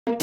Come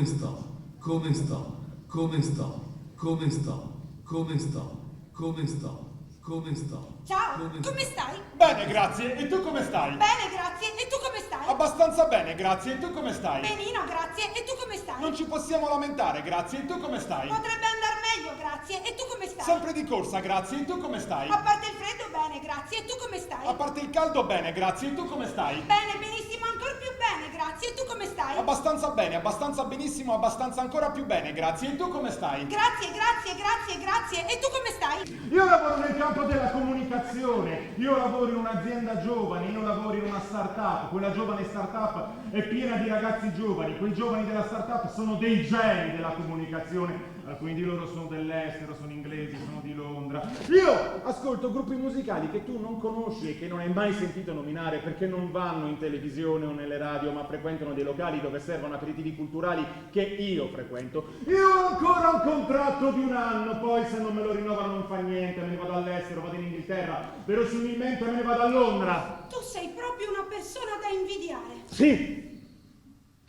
sto? Come sto? Come sto? Come sto? Come sto? Come sto? Come sto? Ciao, come stai? Bene, grazie. E tu come stai? Bene, grazie. E tu come stai? Abbastanza bene, grazie. E tu come stai? Benino, grazie. E tu come stai? Non ci possiamo lamentare, grazie. E tu come stai? Potrebbe andare meglio, grazie. E tu come stai? Sempre di corsa, grazie. E tu come stai? A parte il freddo, bene, grazie. E tu come stai? A parte il caldo, bene, grazie. E tu come stai? Bene, benissimo, ancora più bene, grazie. E tu come stai? Abbastanza bene, abbastanza benissimo, abbastanza ancora più bene, grazie. E tu come stai? Grazie, grazie, grazie, grazie. E tu come stai? Io lavoro nel campo della comunicazione, io lavoro in un'azienda giovane, io lavoro in una startup, quella giovane startup è piena di ragazzi giovani, quei giovani della startup sono dei geni della comunicazione, alcuni di loro sono dell'estero, sono inglesi, sono di Londra. Io ascolto gruppi musicali che tu non conosci e che non hai mai sentito nominare perché non vanno in televisione o nelle radio, ma frequentano dei locali dove servono aperitivi culturali che io frequento. Io ho ancora un contratto di 1 anno, poi se non me lo rinnovano non fa niente, me ne vado all'estero, vado in Inghilterra, verosimilmente me ne vado a Londra. Tu sei proprio una persona da invidiare. Sì!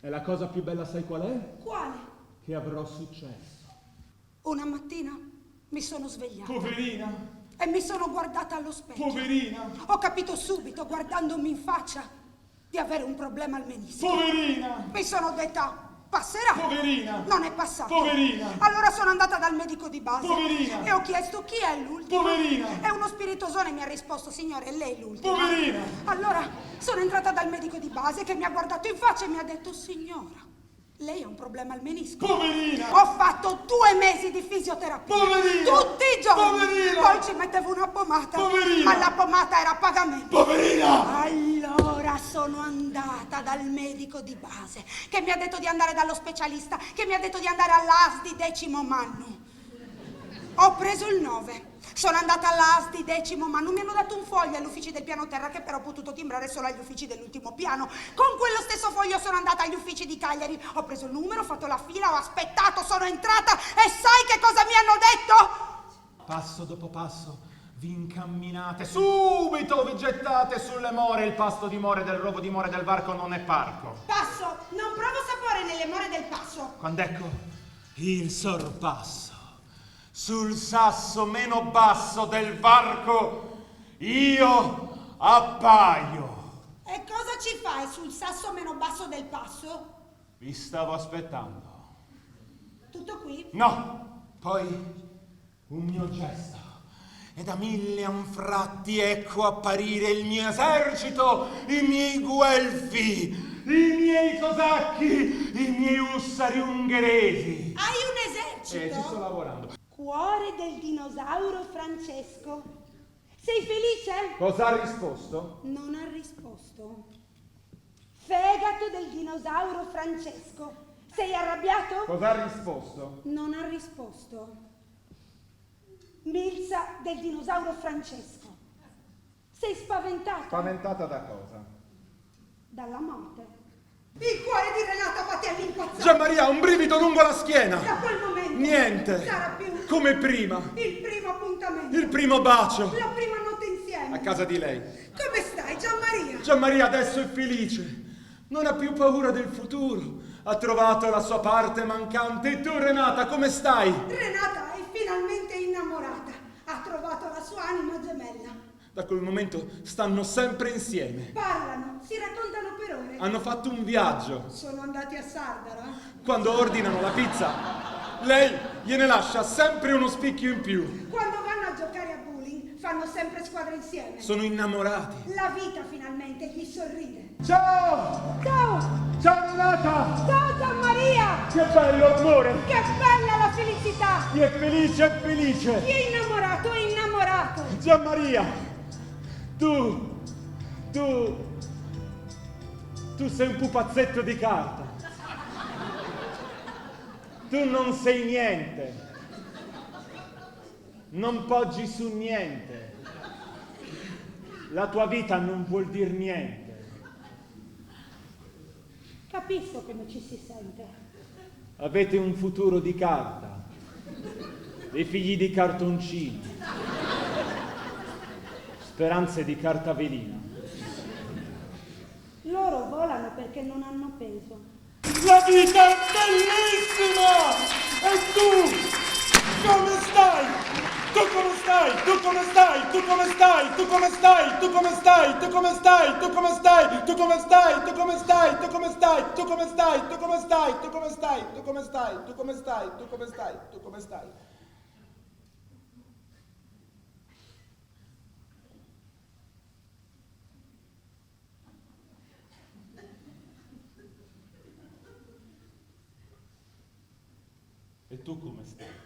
E la cosa più bella sai qual è? Quale? Che avrò successo. Una mattina mi sono svegliata Poverina, e mi sono guardata allo specchio. poverina, Ho capito subito, guardandomi in faccia, di avere un problema al menisco. poverina, Mi sono detta, passerà. poverina, Non è passato. poverina, Allora sono andata dal medico di base poverina, e ho chiesto chi è l'ultimo. poverina, E uno spiritosone mi ha risposto, signore, lei è l'ultimo. poverina. Allora sono entrata dal medico di base che mi ha guardato in faccia e mi ha detto, signora, lei ha un problema al menisco. Poverina! Ho fatto 2 mesi di fisioterapia. Poverina! Tutti i giorni. Poverina! Poi ci mettevo una pomata. Poverina! Ma la pomata era a pagamento. Poverina! Allora sono andata dal medico di base che mi ha detto di andare dallo specialista, che mi ha detto di andare all'AS di 10° anno. Ho preso il 9. Sono andata all'AS di 10° anno, mi hanno dato un foglio agli uffici del piano terra che però ho potuto timbrare solo agli uffici dell'ultimo piano. Con quello stesso foglio sono andata agli uffici di Cagliari, ho preso il numero, ho fatto la fila, ho aspettato, sono entrata e sai che cosa mi hanno detto? Passo dopo passo vi incamminate, subito vi gettate sulle more, il pasto di more del rovo di more del varco non è parco. Passo, non provo sapore nelle more del passo. Quando ecco il sorpasso sul sasso meno basso del varco, io appaio. E cosa ci fai sul sasso meno basso del passo? Vi stavo aspettando. Tutto qui? No, poi un mio gesto. E da 1000 anfratti ecco apparire il mio esercito, i miei guelfi, i miei cosacchi, i miei ussari ungheresi. Hai un esercito? Ci sto lavorando. Cuore del dinosauro Francesco. Sei felice? Cosa ha risposto? Non ha risposto. Fegato del dinosauro Francesco. Sei arrabbiato? Cosa ha risposto? Non ha risposto. Milza del dinosauro Francesco. Sei spaventato? Spaventata da cosa? Dalla morte. Il cuore di Renata batte all'impazzata. Gianmaria, un brivido lungo la schiena. Da quel momento Niente. sarà più Come prima. il primo appuntamento. Il primo bacio. La prima notte insieme. A casa di lei. Come stai, Gianmaria? Gianmaria adesso è felice. Non ha più paura del futuro. Ha trovato la sua parte mancante. E tu, Renata, come stai? Renata è finalmente innamorata. Ha trovato la sua anima gemella. Da quel momento stanno sempre insieme. Parlano, si raccontano per ore. Hanno fatto un viaggio. Sono andati a Sardara. Quando ordinano la pizza, lei gliene lascia sempre uno spicchio in più. Quando vanno a giocare a bowling, fanno sempre squadra insieme. Sono innamorati. La vita finalmente gli sorride. Ciao! Ciao! Ciao, Renata! Ciao Gianmaria! Che bello amore! Che bella la felicità! Chi è felice è felice! Chi è innamorato è innamorato! Gianmaria! Tu sei un pupazzetto di carta. Tu non sei niente. Non poggi su niente. La tua vita non vuol dir niente. Capisco come ci si sente. Avete un futuro di carta. dei figli di cartoncino, speranze di carta velina. Loro volano perché non hanno peso. La vita è bellissima! E tu? Come stai? Tu come stai? Tu come stai? Tu come stai? Tu come stai? Tu come stai? Tu come stai? Tu come stai? Tu come stai? Tu come stai? Tu come stai? Tu come stai? Tu come stai? Tu come stai? Tu come stai? Tu come stai? Tu come stai? Tu come stai? E tu come stai?